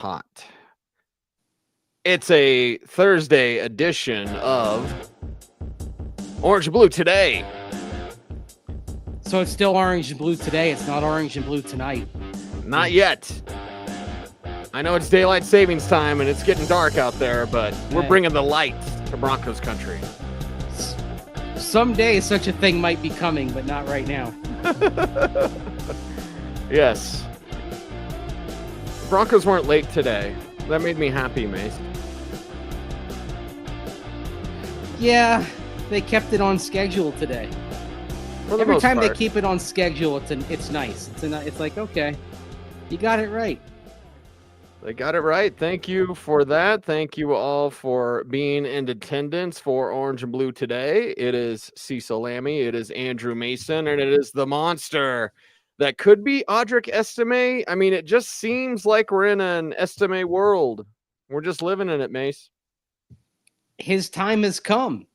hot. It's a Thursday edition of Orange and Blue Today. So it's still orange and blue today. It's not orange and blue tonight. Not yet. I know it's daylight savings time and it's getting dark out there, but we're bringing the light to Broncos country. Someday such a thing might be coming, but not right now. Yes. The Broncos weren't late today. That made me happy, Mace. Yeah, they kept it on schedule today. Every time they keep it on schedule, it's nice. It's like, okay, you got it right. They got it right. Thank you for that. Thank you all for being in attendance for Orange and Blue Today. It is Cecil, lammey, it is Andrew Mason, and it is the monster that could be Audric Estime. I mean, it just seems like we're in an Estime world. We're just living in it, Mace. His time has come.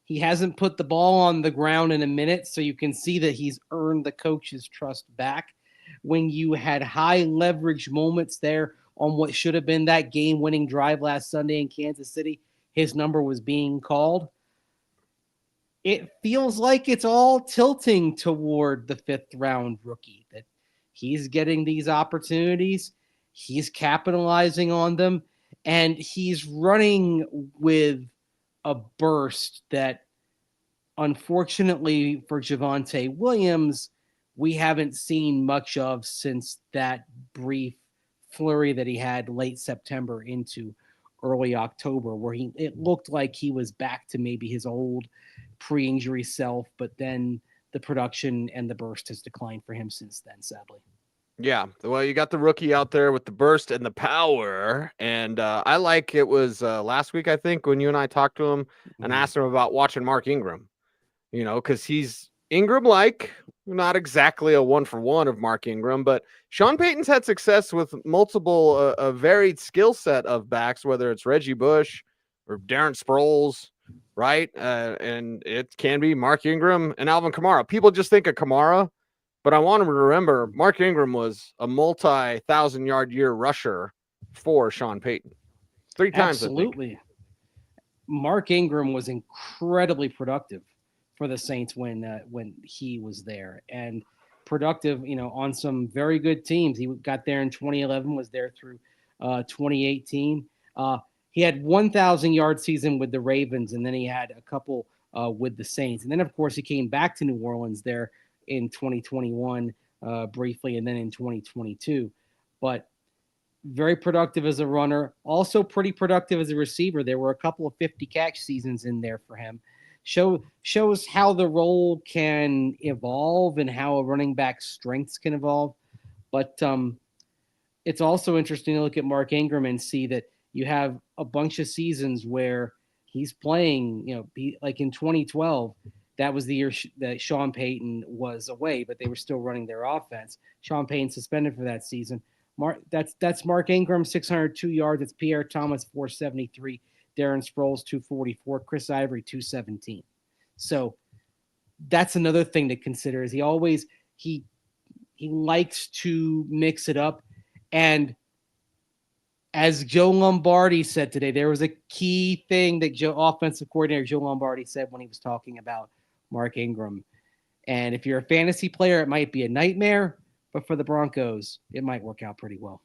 He hasn't put the ball on the ground in a minute, so you can see that he's earned the coach's trust back. When you had high leverage moments there on what should have been that game-winning drive last Sunday in Kansas City, his number was being called. It feels like it's all tilting toward the fifth-round rookie, that he's getting these opportunities, he's capitalizing on them, and he's running with a burst that, unfortunately for Javonte Williams, we haven't seen much of since that brief flurry that he had late September into early October, where it looked like he was back to maybe his old pre-injury self, but then the production and the burst has declined for him since then, sadly. Yeah, well, you got the rookie out there with the burst and the power, and I like it was last week, I think, when you and I talked to him and asked him about watching Mark Ingram, you know, because he's Ingram-like, not exactly a one-for-one of Mark Ingram, but Shawn Payton's had success with multiple, a varied skill set of backs, whether it's Reggie Bush or Darren Sproles, right? And it can be Mark Ingram and Alvin Kamara. People just think of Kamara, but I want them to remember Mark Ingram was a multi-thousand-yard year rusher for Shawn Payton. 3 times, absolutely. Mark Ingram was incredibly productive for the Saints when he was there, and productive, you know, on some very good teams. He got there in 2011, was there through 2018. He had 1,000-yard season with the Ravens, and then he had a couple with the Saints. And then, of course, he came back to New Orleans there in 2021 briefly, and then in 2022. But very productive as a runner, also pretty productive as a receiver. There were a couple of 50-catch seasons in there for him. Shows how the role can evolve and how a running back's strengths can evolve. But it's also interesting to look at Mark Ingram and see that you have a bunch of seasons where he's playing, you know, like in 2012, that was the year that Shawn Payton was away, but they were still running their offense. Shawn Payton suspended for that season. That's Mark Ingram, 602 yards. It's Pierre Thomas, 473. Darren Sproles, 244. Chris Ivory, 217. So that's another thing to consider, is he likes to mix it up. And as Joe Lombardi said today, there was a key thing that offensive coordinator Joe Lombardi said when he was talking about Mark Ingram. And if you're a fantasy player, it might be a nightmare, but for the Broncos, it might work out pretty well.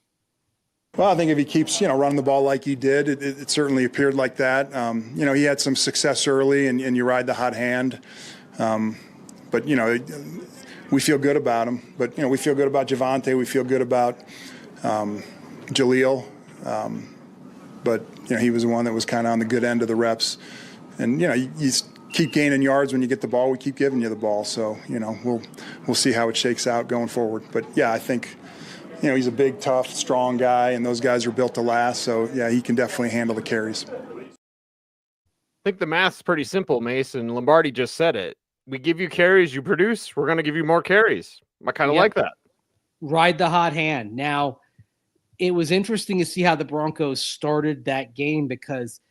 Well, I think if he keeps, running the ball like he did, it certainly appeared like that. He had some success early, and you ride the hot hand. But we feel good about him. But, we feel good about Javonte. We feel good about Jaleel. But he was the one that was kind of on the good end of the reps. And, you keep gaining yards when you get the ball. We keep giving you the ball. So, we'll see how it shakes out going forward. But, yeah, I think – he's a big, tough, strong guy, and those guys are built to last. So, yeah, he can definitely handle the carries. I think the math's pretty simple, Mason. Lombardi just said it. We give you carries, you produce, we're going to give you more carries. I kind of like that. Ride the hot hand. Now, it was interesting to see how the Broncos started that game, because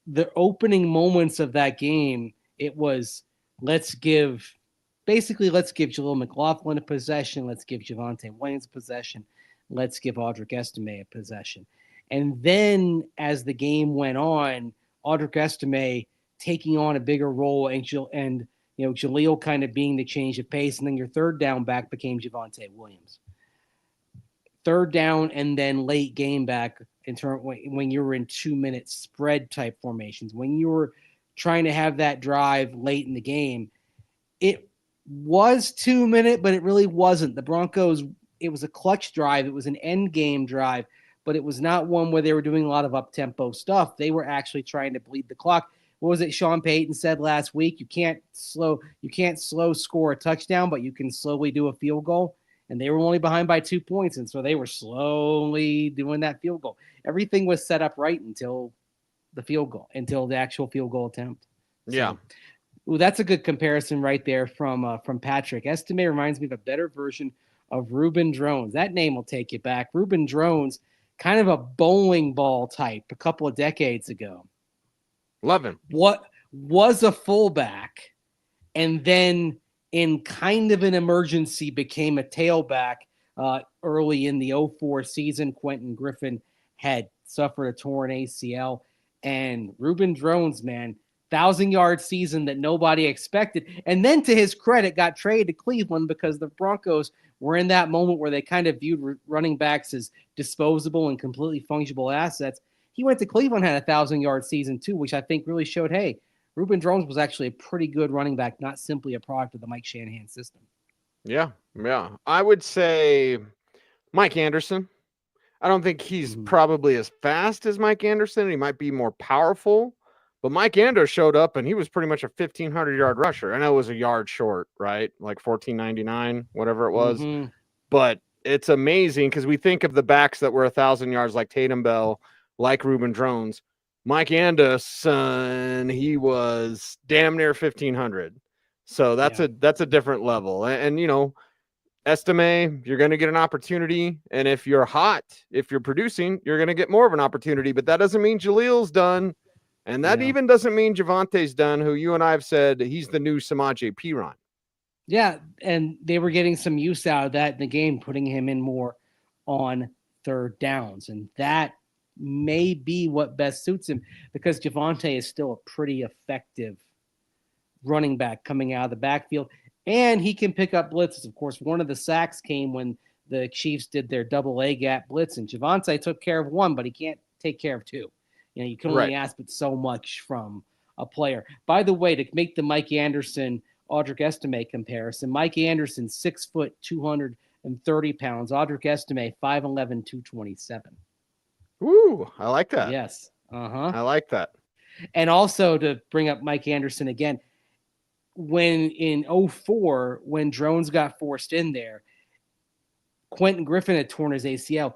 the opening moments of that game, it was let's give Jaleel McLaughlin a possession. Let's give Javonte Williams a possession. let's give Audric Estime a possession. And then as the game went on, Audric Estime taking on a bigger role and Jaleel kind of being the change of pace. And then your third down back became Javonte Williams. Third down and then late game back when you were in 2-minute spread type formations, when you were trying to have that drive late in the game, it was 2-minute, but it really wasn't. The Broncos, it was a clutch drive. It was an end game drive, but it was not one where they were doing a lot of up-tempo stuff. They were actually trying to bleed the clock. What was it Shawn Payton said last week? You can't slow score a touchdown, but you can slowly do a field goal. And they were only behind by 2 points, and so they were slowly doing that field goal. Everything was set up right until the actual field goal attempt. So, yeah. Ooh, that's a good comparison right there from Patrick. Estime reminds me of a better version of Reuben Drones. That name will take you back. Reuben Drones, kind of a bowling ball type a couple of decades ago. Love him. What was a fullback, and then in kind of an emergency became a tailback early in the 2004 season. Quentin Griffin had suffered a torn ACL, and Reuben Drones, man, 1,000-yard season that nobody expected. And then to his credit, got traded to Cleveland because the Broncos were in that moment where they kind of viewed running backs as disposable and completely fungible assets. He went to Cleveland, had a 1,000-yard season too, which I think really showed, hey, Reuben Drones was actually a pretty good running back, not simply a product of the Mike Shanahan system. Yeah. I would say Mike Anderson. I don't think he's probably as fast as Mike Anderson. He might be more powerful, but Mike Anderson showed up and he was pretty much a 1,500-yard rusher. I know it was a yard short, right? Like 1,499, whatever it was. But it's amazing because we think of the backs that were 1,000 yards like Tatum Bell, like Reuben Drones. Mike Anderson, he was damn near 1,500. So that's a different level. And Estime, you're going to get an opportunity. And if you're hot, if you're producing, you're going to get more of an opportunity. But that doesn't mean Jaleel's done. And that even doesn't mean Javonte's done, who you and I have said he's the new Samaje Perine. Yeah, and they were getting some use out of that in the game, putting him in more on third downs. And that may be what best suits him because Javonte is still a pretty effective running back coming out of the backfield, and he can pick up blitzes. Of course, one of the sacks came when the Chiefs did their double A gap blitz, and Javonte took care of one, but he can't take care of two. You can only ask but so much from a player. By the way, to make the Mike Anderson Audric Estime comparison, Mike Anderson 6 foot 230 pounds, Audric Estime 5'11", 227. Ooh, I like that. Yes. I like that. And also to bring up Mike Anderson again, when in 2004, when Drones got forced in there, Quentin Griffin had torn his ACL.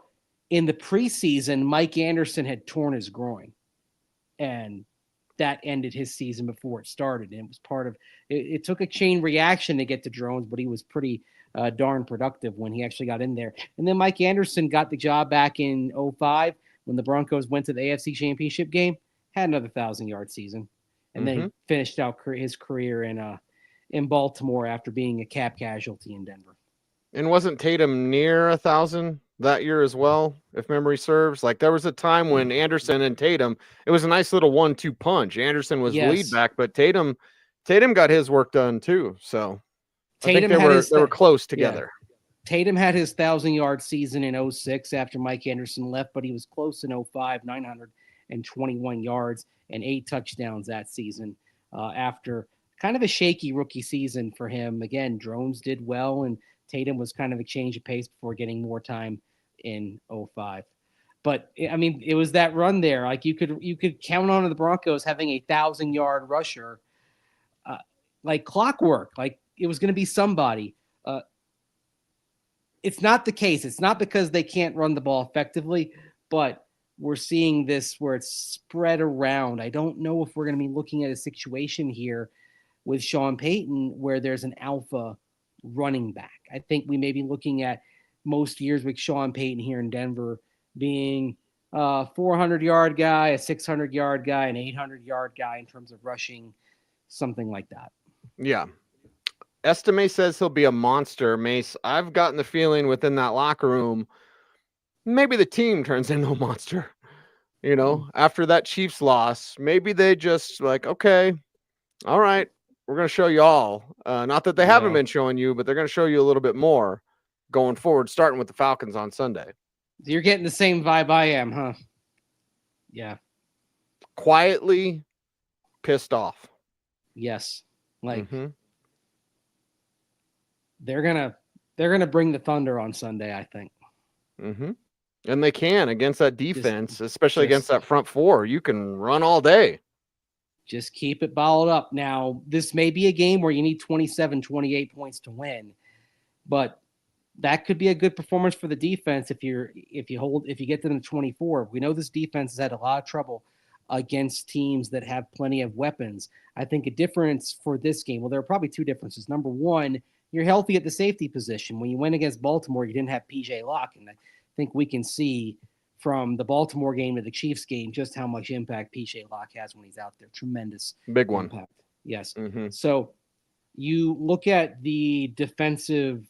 In the preseason, Mike Anderson had torn his groin. And that ended his season before it started. And it was part of it took a chain reaction to get to Drones, but he was pretty darn productive when he actually got in there. And then Mike Anderson got the job back in 2005 when the Broncos went to the AFC Championship game, had another 1,000-yard season, and then he finished out his career in Baltimore after being a cap casualty in Denver. And wasn't Tatum near 1,000 that year as well, if memory serves? Like there was a time when Anderson and Tatum, it was a nice little 1-2 punch. Anderson was lead back, but Tatum got his work done too. So Tatum I think they were close together. Yeah. Tatum had his 1,000-yard season in 2006 after Mike Anderson left, but he was close in 2005, 921 yards and 8 touchdowns that season after kind of a shaky rookie season for him. Again, Drones did well, and Tatum was kind of a change of pace before getting more time in 2005. But I mean, it was that run there. Like you could count on the Broncos having a 1,000-yard rusher, like clockwork. Like it was going to be somebody. It's not the case. It's not because they can't run the ball effectively, but we're seeing this where it's spread around. I don't know if we're going to be looking at a situation here with Shawn Payton where there's an alpha running back. I think we may be looking at most years with Shawn Payton here in Denver being a 400-yard guy, a 600-yard guy, an 800-yard guy in terms of rushing, something like that. Yeah. Estime says he'll be a monster, Mace. I've gotten the feeling within that locker room maybe the team turns into a monster. After that Chiefs loss, maybe they just like, okay, all right, we're going to show you all. Not that they haven't been showing you, but they're going to show you a little bit more going forward, starting with the Falcons on Sunday. You're getting the same vibe I am, huh? Yeah. Quietly pissed off. Yes. Like they're gonna bring the thunder on Sunday, I think. And they can against that defense, especially against that front four. You can run all day. Just keep it bottled up. Now, this may be a game where you need 27, 28 points to win, but that could be a good performance for the defense if you get to them to 24. We know this defense has had a lot of trouble against teams that have plenty of weapons. I think a difference for this game, well, there are probably two differences. Number one, you're healthy at the safety position. When you went against Baltimore, you didn't have PJ Locke, and I think we can see from the Baltimore game to the Chiefs game just how much impact PJ Locke has when he's out there. Tremendous big one. Impact. Yes. So you look at the defensive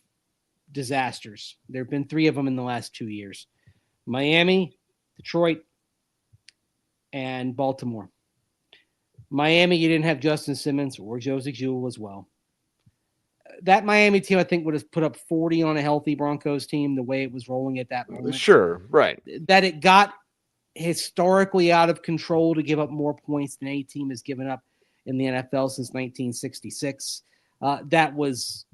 disasters. There have been 3 of them in the last 2 years: Miami, Detroit, and Baltimore. Miami, you didn't have Justin Simmons or Joseph Jewell as well. That Miami team, I think, would have put up 40 on a healthy Broncos team the way it was rolling at that moment. Sure, right. That it got historically out of control to give up more points than any team has given up in the NFL since 1966. That was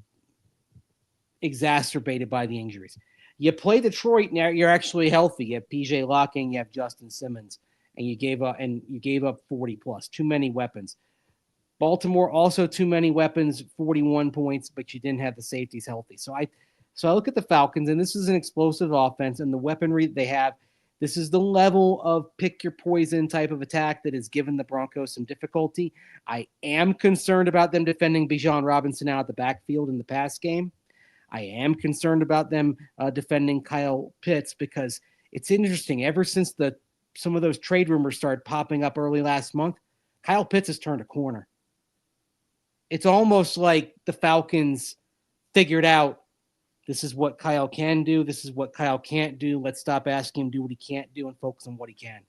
exacerbated by the injuries. You play Detroit, now you're actually healthy. You have PJ Locke and you have Justin Simmons, and you gave up 40 plus. Too many weapons. Baltimore, also too many weapons, 41 points, but you didn't have the safeties healthy. So I look at the Falcons, and this is an explosive offense, and the weaponry that they have, this is the level of pick your poison type of attack that has given the Broncos some difficulty. I am concerned about them defending Bijan Robinson out of the backfield in the pass game. I am concerned about them defending Kyle Pitts, because it's interesting. Ever since some of those trade rumors started popping up early last month, Kyle Pitts has turned a corner. It's almost like the Falcons figured out, this is what Kyle can do. This is what Kyle can't do. Let's stop asking him to do what he can't do and focus on what he can.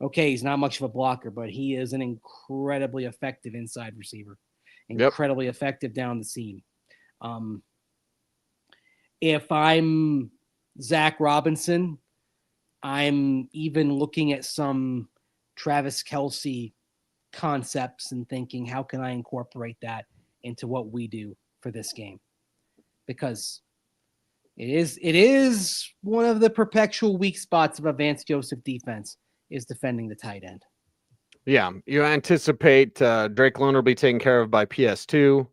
Okay, he's not much of a blocker, but he is an incredibly effective inside receiver. Incredibly effective down the seam. If I'm Zach Robinson, I'm even looking at some Travis Kelce concepts and thinking, how can I incorporate that into what we do for this game? Because it is one of the perpetual weak spots of a Vance Joseph defense is defending the tight end. Yeah, you anticipate Drake London will be taken care of by PS2.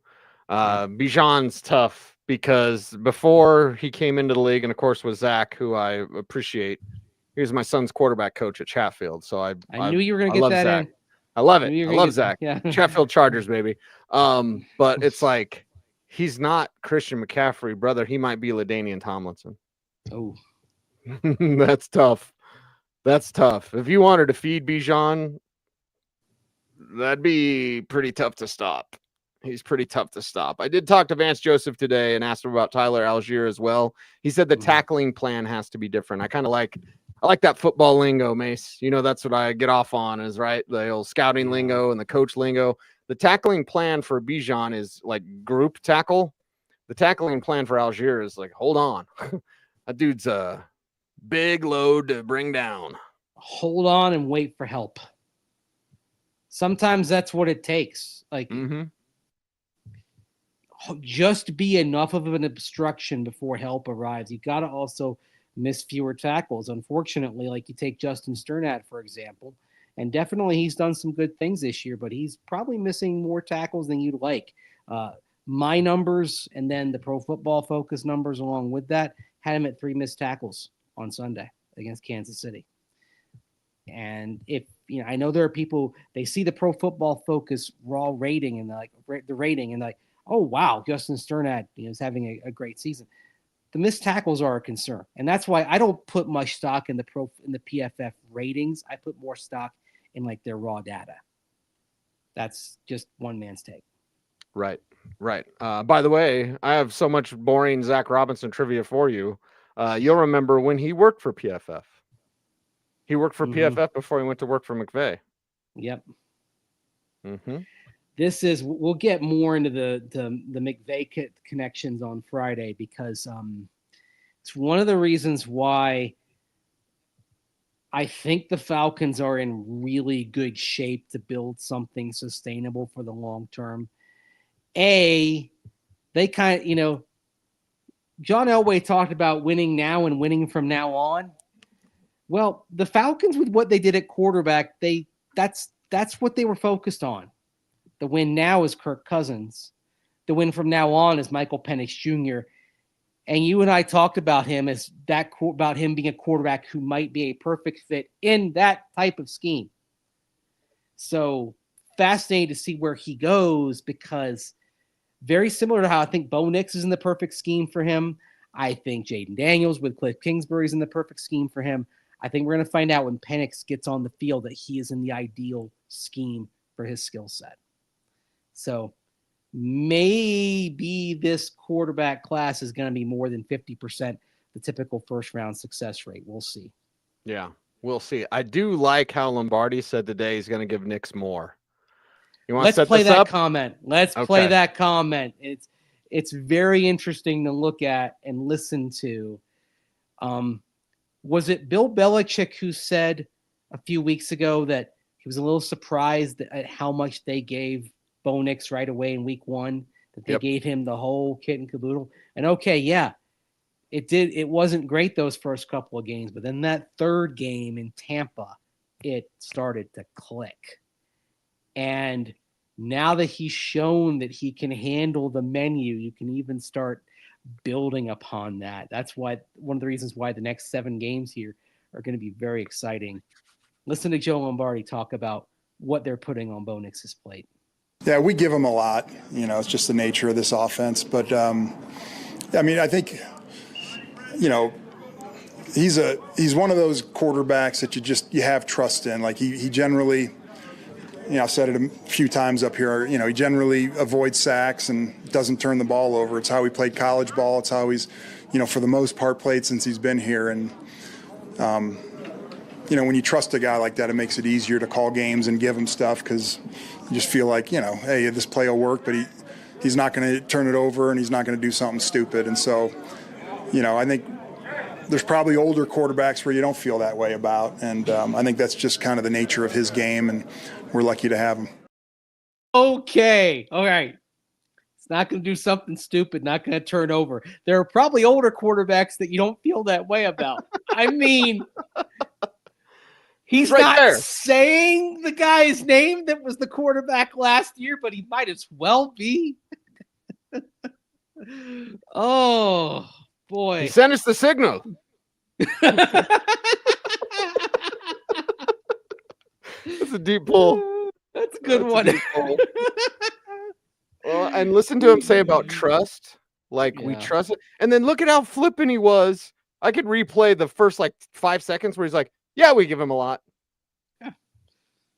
Bijan's tough because before he came into the league, and of course with Zach, who I appreciate, he was my son's quarterback coach at Chatfield. So I knew you were going to get that Zach. in. I love it. I love Zach. Yeah. Chatfield Chargers, baby. But it's like, he's not Christian McCaffrey, brother. He might be LaDainian Tomlinson. Oh, that's tough. That's tough. If you wanted to feed Bijan, that'd be pretty tough to stop. He's pretty tough to stop. I did talk to Vance Joseph today and asked him about Tyler Algier as well. He said the tackling plan has to be different. I like that football lingo, Mace. That's what I get off on is, right, the old scouting lingo and the coach lingo. The tackling plan for Bijan is like group tackle. The tackling plan for Algier is like, hold on. That dude's a big load to bring down. Hold on and wait for help. Sometimes that's what it takes. Like, just be enough of an obstruction before help arrives. You got to also miss fewer tackles. Unfortunately, like you take Justin Sternad, for example, and definitely he's done some good things this year, but he's probably missing more tackles than you'd like. My numbers and then the Pro Football Focus numbers along with that had him at 3 missed tackles on Sunday against Kansas City. And I know there are people, they see the Pro Football Focus raw rating and the rating and like, oh wow, Justin Sternad is having a great season. The missed tackles are a concern, and that's why I don't put much stock in the PFF ratings. I put more stock in like their raw data. That's just one man's take. Right. By the way, I have so much boring Zach Robinson trivia for you. You'll remember when he worked for PFF. He worked for Mhm. PFF before he went to work for McVay. Yep. Mm-hmm. We'll get more into the McVay connections on Friday because it's one of the reasons why I think the Falcons are in really good shape to build something sustainable for the long term. They kind of, John Elway talked about winning now and winning from now on. Well, the Falcons, with what they did at quarterback, that's what they were focused on. The win now is Kirk Cousins. The win from now on is Michael Penix Jr. And you and I talked about him about him being a quarterback who might be a perfect fit in that type of scheme. So fascinating to see where he goes, because very similar to how I think Bo Nix is in the perfect scheme for him. I think Jaden Daniels with Cliff Kingsbury is in the perfect scheme for him. I think we're going to find out when Penix gets on the field that he is in the ideal scheme for his skill set. So maybe this quarterback class is going to be more than 50% the typical first-round success rate. We'll see. Yeah, we'll see. I do like how Lombardi said today he's going to give Nix more. You want to set play this that up? comment. Let's play that comment. It's very interesting to look at and listen to. Was it Bill Belichick who said a few weeks ago that he was a little surprised at how much they gave Bo Nix right away in week 1, that they gave him the whole kit and caboodle? And it wasn't great those first couple of games, but then that third game in Tampa, it started to click. And now that he's shown that he can handle the menu, you can even start building upon that. That's why one of the reasons why the next 7 games here are going to be very exciting. Listen to Joe Lombardi talk about what they're putting on Bo Nix's plate. Yeah, we give him a lot. It's just the nature of this offense. But, I think, he's one of those quarterbacks that you have trust in. Like he generally, I've said it a few times up here, he generally avoids sacks and doesn't turn the ball over. It's how he played college ball. It's how he's, for the most part, played since he's been here. And, when you trust a guy like that, it makes it easier to call games and give him stuff, because you just feel like, hey, this play will work, but he's not going to turn it over and he's not going to do something stupid. And so, I think there's probably older quarterbacks where you don't feel that way about. And I think that's just kind of the nature of his game, and we're lucky to have him. Okay. All right. It's not going to do something stupid, not going to turn over. There are probably older quarterbacks that you don't feel that way about. I mean, he's not there saying the guy's name that was the quarterback last year, but he might as well be. Oh, boy. He sent us the signal. That's a deep pull. That's a good one. Well, and listen to him say about trust. We trust it. And then look at how flippant he was. I could replay the first 5 seconds where he's like, yeah, we give him a lot. Yeah.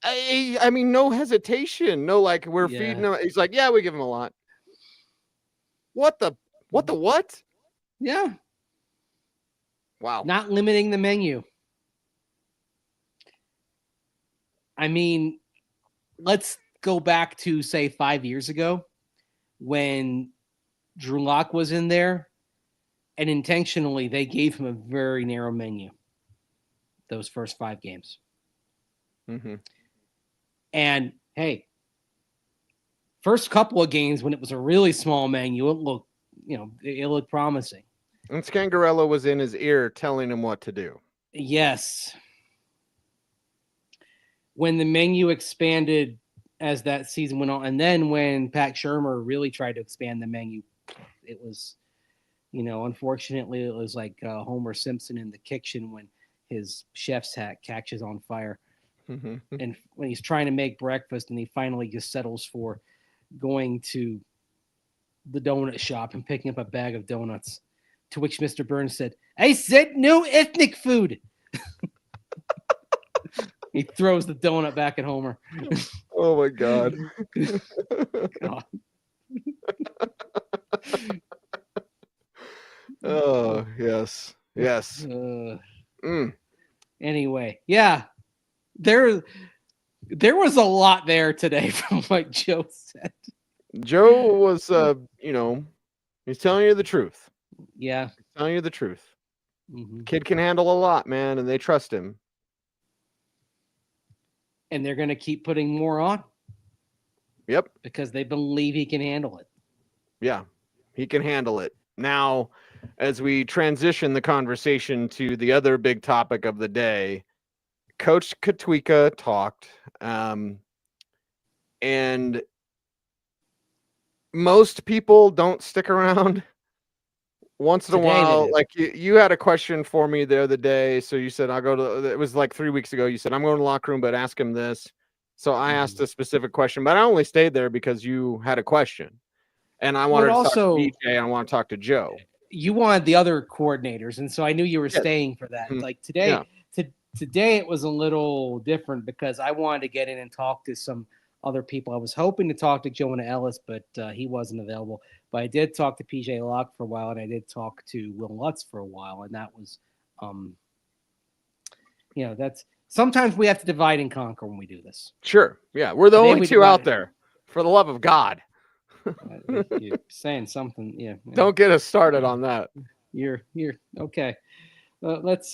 I mean, no hesitation. No, we're feeding him. He's like, yeah, we give him a lot. What the what? Yeah. Wow. Not limiting the menu. I mean, let's go back to, say, 5 years ago when Drew Lock was in there, and intentionally they gave him a very narrow menu those first 5 games. Mm-hmm. And, hey, first couple of games when it was a really small menu, it looked promising. And Scangarello was in his ear telling him what to do. Yes. When the menu expanded as that season went on, and then when Pat Shurmur really tried to expand the menu, it was, unfortunately, it was like Homer Simpson in the kitchen when his chef's hat catches on fire. Mm-hmm. And when he's trying to make breakfast and he finally just settles for going to the donut shop and picking up a bag of donuts, to which Mr. Burns said, "I said no ethnic food." He throws the donut back at Homer. Oh, my God. God. Oh, yes. Yes. Anyway, yeah, there was a lot there today from what Joe said. Joe was, he's telling you the truth. Yeah. He's telling you the truth. Mm-hmm. Kid can handle a lot, man, and they trust him. And they're going to keep putting more on. Yep. Because they believe he can handle it. Yeah, he can handle it. Now, as we transition the conversation to the other big topic of the day, Coach Katwika talked, and most people don't stick around. Once in a while, like you had a question for me the other day. So you said, it was like 3 weeks ago. You said, I'm going to the locker room, but ask him this. So I asked a specific question, but I only stayed there because you had a question. And I wanted to talk to BJ and I want to talk to Joe. You wanted the other coordinators. And so I knew you were staying for that. Mm-hmm. Like today, today it was a little different because I wanted to get in and talk to some other people. I was hoping to talk to Jonah Ellis, but he wasn't available. But I did talk to PJ Locke for a while, and I did talk to Will Lutz for a while, and that was, that's sometimes we have to divide and conquer when we do this. Sure, yeah, we're the only two out there. For the love of God, you're saying something, yeah. Don't get us started on that. You're okay. Let's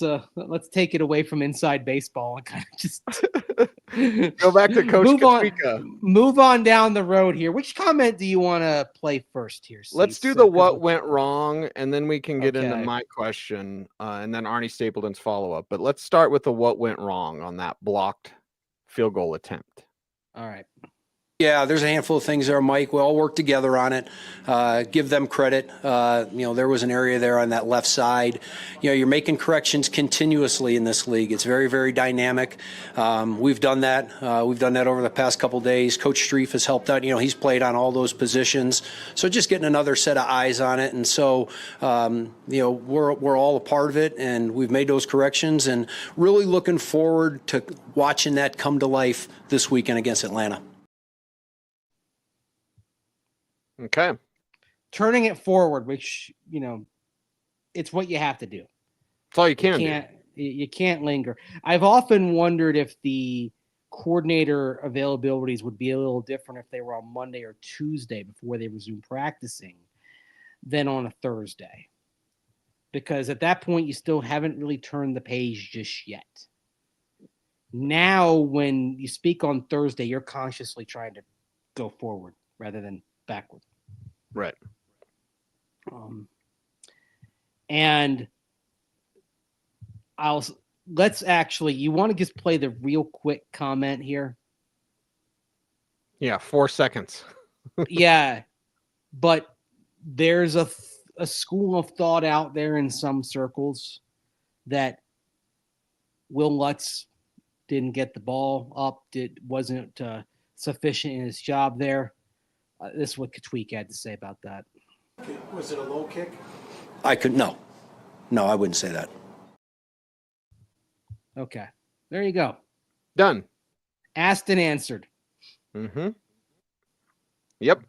take it away from inside baseball and kind of just go back to Coach Katwika. Move on down the road here. Which comment do you want to play first here? Let's do the what went wrong, and then we can get into my question, and then Arnie Stapleton's follow-up. But let's start with the what went wrong on that blocked field goal attempt. All right. Yeah, there's a handful of things there, Mike. We all work together on it. Give them credit. There was an area there on that left side. You're making corrections continuously in this league. It's very, very dynamic. We've done that. We've done that over the past couple of days. Coach Streif has helped out. He's played on all those positions. So just getting another set of eyes on it. And so, we're all a part of it, and we've made those corrections, and really looking forward to watching that come to life this weekend against Atlanta. Okay. Turning it forward, which, it's what you have to do. That's all you can do. You can't linger. I've often wondered if the coordinator availabilities would be a little different if they were on Monday or Tuesday before they resume practicing than on a Thursday. Because at that point, you still haven't really turned the page just yet. Now, when you speak on Thursday, you're consciously trying to go forward rather than backward. Right. And you want to just play the real quick comment here? Yeah, 4 seconds. Yeah, but there's a school of thought out there in some circles that Will Lutz didn't get the ball up, wasn't sufficient in his job there. This is what Katwika had to say about that. Was it a low kick? No, I wouldn't say that. Okay, there you go. Done. Asked and answered. Mm-hmm. Yep.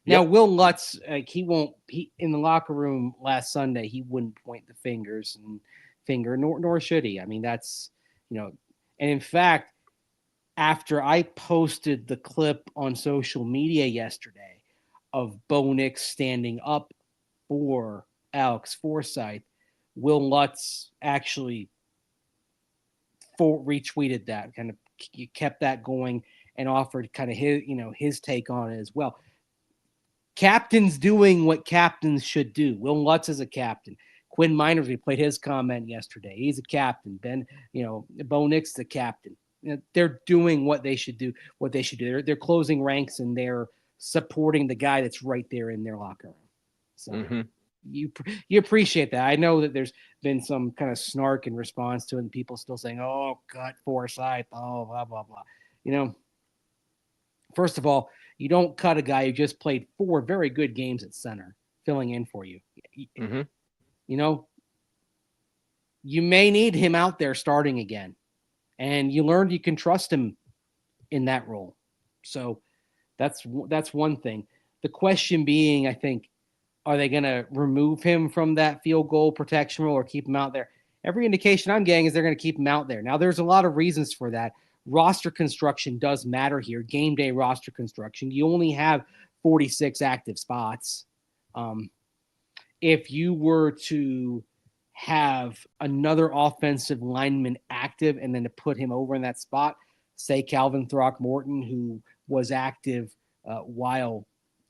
Now, Will Lutz, he in the locker room last Sunday, he wouldn't point the finger, nor should he. I mean, that's, and in fact, after I posted the clip on social media yesterday of Bo Nix standing up for Alex Forsythe, Will Lutz actually retweeted that, kind of kept that going and offered kind of his take on it as well. Captains doing what captains should do. Will Lutz is a captain. Quinn Miners, we played his comment yesterday. He's a captain. Bo Nix is a captain. They're doing what they should do. They're closing ranks and they're supporting the guy that's right there in their locker room. So you appreciate that. I know that there's been some kind of snark in response to it, and people still saying, "Oh, cut Forsythe, oh, blah blah blah." First of all, you don't cut a guy who just played 4 very good games at center, filling in for you. Mm-hmm. You may need him out there starting again. And you learned you can trust him in that role. So that's one thing. The question being, I think, Are they going to remove him from that field goal protection rule or keep him out there? Every indication I'm getting is they're going to keep him out there. Now, there's a lot of reasons for that. Roster construction does matter here. Game day roster construction. You only have 46 active spots. If you were to have another offensive lineman active and then to put him over in that spot, say Calvin Throckmorton, who was active while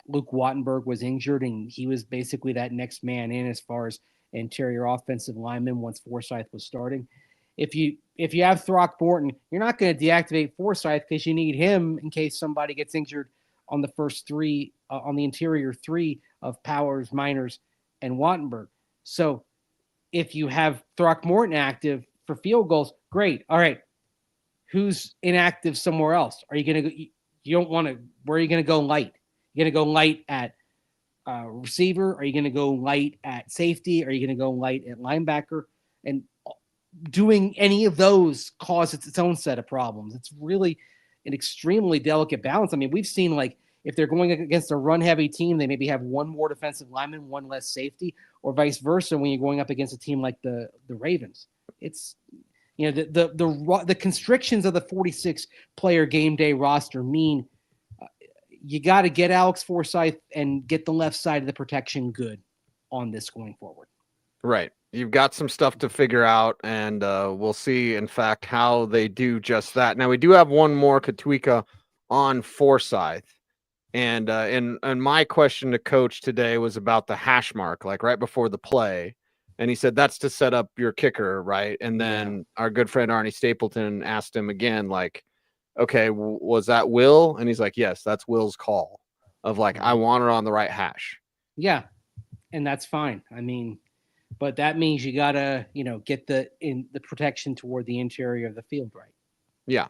Luke Wattenberg was injured, and he was basically that next man in as far as interior offensive lineman once Forsyth was starting. If you have Throckmorton, you're not going to deactivate Forsyth because you need him in case somebody gets injured on the first three, on the interior three of Powers, Miners, and Wattenberg. So if you have Throckmorton active for field goals, great. All right. Who's inactive somewhere else? Are you going to go? You don't want to, where are you going to go light? You're going to go light at receiver? Are you going to go light at safety? Are you going to go light at linebacker? And doing any of those causes its own set of problems. It's really an extremely delicate balance. I mean, we've seen, like, if they're going against a run-heavy team, they maybe have one more defensive lineman, one less safety, or vice versa when you're going up against a team like the Ravens. It's, you know, the constrictions of the 46-player game day roster mean you got to get Alex Forsyth and get the left side of the protection good on this going forward. Right. You've got some stuff to figure out, and we'll see, in fact, how they do just that. Now, we do have one more Katwika on Forsyth. And my question to Coach today was about the hash mark, like right before the play. And he said, that's to set up your kicker, right? And then our good friend Arnie Stapleton asked him again, like, okay, was that Will? And he's like, yes, that's Will's call of, like, I want her on the right hash. Yeah. And that's fine. I mean, but that means you got to, you know, get the protection toward the interior of the field, right? Yeah.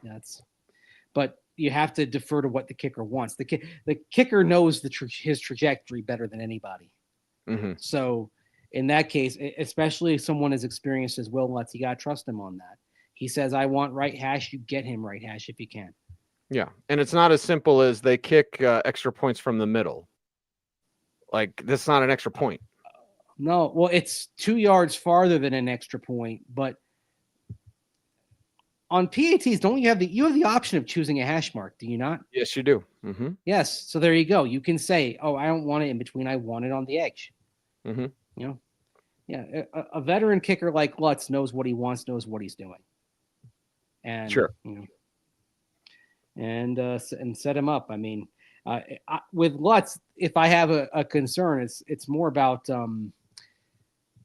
But you have to defer to what the kicker wants. The kicker knows his trajectory better than anybody. Mm-hmm. So in that case, especially if someone as experienced as Will Lutz, you got to trust him on that. He says, I want right hash. You get him right hash if you can. Yeah. And it's not as simple as they kick extra points from the middle. Like, that's not an extra point. No, well, it's 2 yards farther than an extra point, but on PATs, don't you have the option of choosing a hash mark? Do you not? Yes, you do. Mm-hmm. Yes. So there you go. You can say, oh, I don't want it in between. I want it on the edge. Mm-hmm. You know, yeah. A veteran kicker like Lutz knows what he wants, knows what he's doing. And, sure. You know, and set him up. I mean, with Lutz, if I have a concern, it's more about,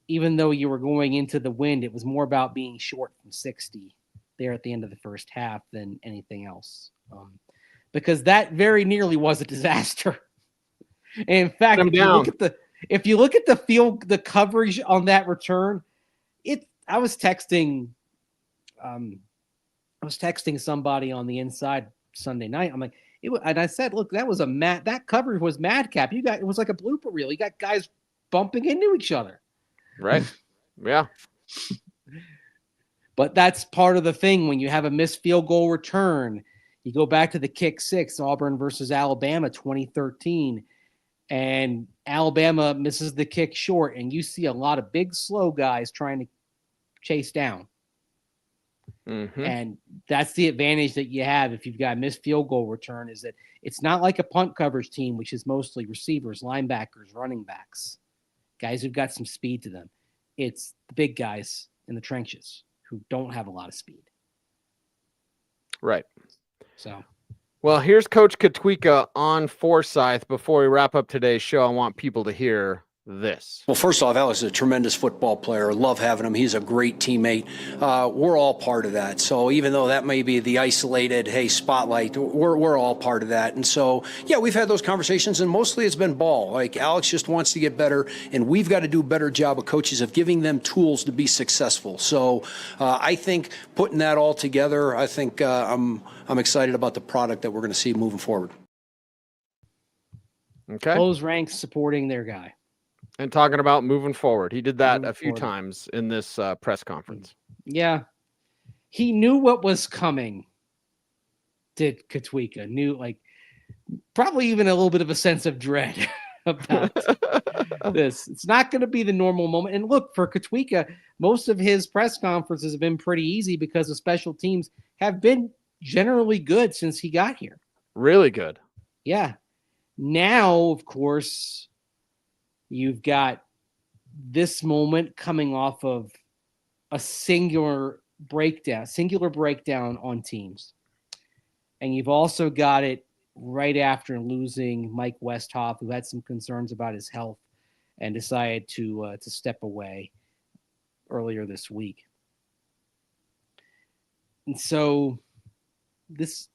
even though you were going into the wind, it was more about being short from 60 there at the end of the first half than anything else. Because that very nearly was a disaster. And in fact, if you look at the coverage on that return, I was texting somebody on the inside Sunday night. I'm like, and I said, look, that coverage was madcap. It was like a blooper reel. You got guys bumping into each other. Right. Yeah. But that's part of the thing. When you have a missed field goal return, you go back to the kick six, Auburn versus Alabama, 2013, and Alabama misses the kick short, and you see a lot of big, slow guys trying to chase down. Mm-hmm. And that's the advantage that you have if you've got a missed field goal return, is that it's not like a punt coverage team, which is mostly receivers, linebackers, running backs, guys who've got some speed to them. It's the big guys in the trenches who don't have a lot of speed. Right. So, well, here's Coach Katwika on Forsyth. Before we wrap up today's show, I want people to hear this. Well, first off, Alex is a tremendous football player. Love having him. He's a great teammate. We're all part of that. So even though that may be the isolated, hey, spotlight, we're all part of that. And so, yeah, we've had those conversations, and mostly it's been ball. Like, Alex just wants to get better, and we've got to do a better job of coaches of giving them tools to be successful. So I think putting that all together, I think I'm excited about the product that we're going to see moving forward. Okay. Those ranks supporting their guy. And talking about moving forward. He did that a few times in this press conference. Yeah. He knew what was coming, did Katwika. Knew, like, probably even a little bit of a sense of dread about this. It's not going to be the normal moment. And look, for Katwika, most of his press conferences have been pretty easy because the special teams have been generally good since he got here. Really good. Yeah. Now, of course, you've got this moment coming off of a singular breakdown on teams. And you've also got it right after losing Mike Westhoff, who had some concerns about his health and decided to step away earlier this week. And so this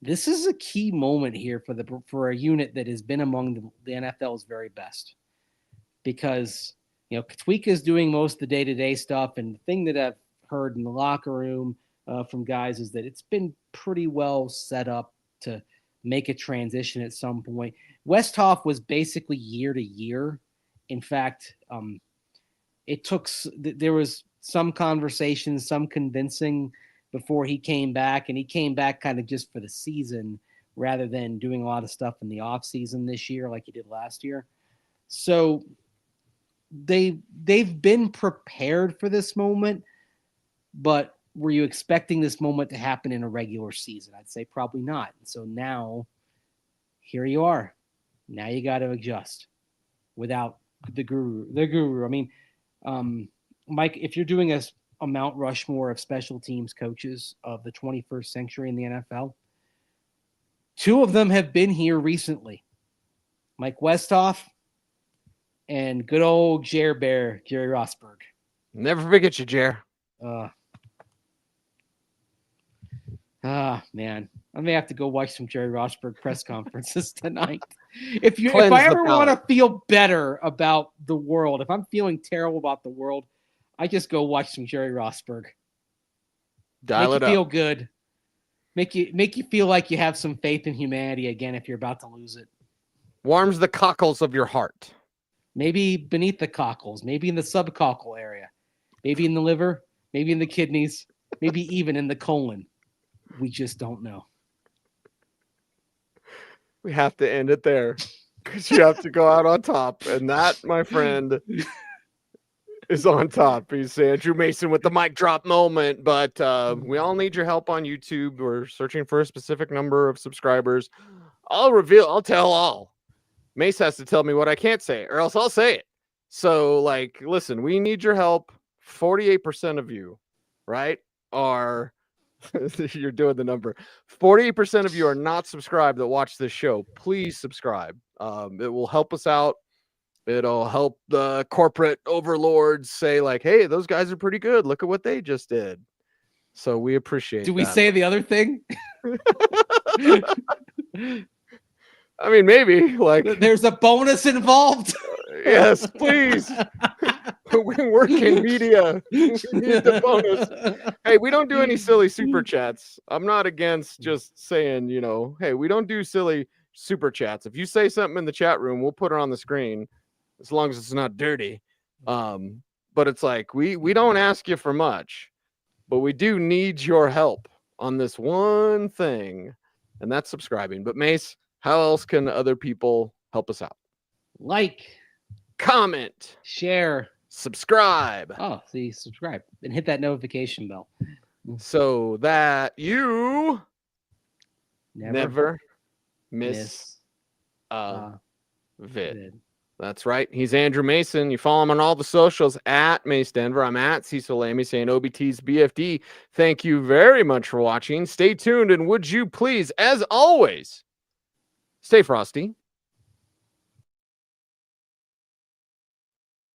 is a key moment here for a unit that has been among the NFL's very best, because Katwika is doing most of the day-to-day stuff, and the thing that I've heard in the locker room from guys is that it's been pretty well set up to make a transition at some point. Westhoff was basically year to year. In fact, there was some conversation, some convincing before he came back, and he came back kind of just for the season rather than doing a lot of stuff in the off season this year like he did last year. So they've been prepared for this moment, but were you expecting this moment to happen in a regular season? I'd say probably not. So now here you are. Now you got to adjust without the guru. I mean, Mike, if you're doing a Mount Rushmore of special teams coaches of the 21st century in the NFL, two of them have been here recently. Mike Westhoff and good old Jerry Rosberg. Never forget you, Jer. Man, I may have to go watch some Jerry Rosberg press conferences tonight. If I ever want to feel better about the world, if I'm feeling terrible about the world, I just go watch some Jerry Rosberg. Dial it up. Feel good. Make you feel like you have some faith in humanity again if you're about to lose it. Warms the cockles of your heart. Maybe beneath the cockles, maybe in the subcockle area, maybe in the liver, maybe in the kidneys, maybe even in the colon. We just don't know. We have to end it there because you have to go out on top. And that, my friend, is on top. He's Andrew Mason with the mic drop moment. But we all need your help on YouTube. We're searching for a specific number of subscribers. I'll tell all. Mace has to tell me what I can't say, or else I'll say it. So, listen, we need your help. 48% of you, right, are... You're doing the number. 48% of you are not subscribed that watch this show. Please subscribe. It will help us out. It'll help the corporate overlords say, hey, those guys are pretty good. Look at what they just did. So we appreciate Do we say the other thing? I mean, maybe. There's a bonus involved. Yes, please. We work in media. We need the bonus. Hey, we don't do any silly super chats. I'm not against just saying, hey, we don't do silly super chats. If you say something in the chat room, we'll put it on the screen as long as it's not dirty. But it's we don't ask you for much, but we do need your help on this one thing, and that's subscribing. But Mace, how else can other people help us out? Comment, share, subscribe. Subscribe and hit that notification bell so that you never miss a vid. That's right. He's Andrew Mason. You follow him on all the socials at Mace Denver. I'm at Cecil Lammey saying OBT's BFD. Thank you very much for watching. Stay tuned, and would you please, as always, stay frosty,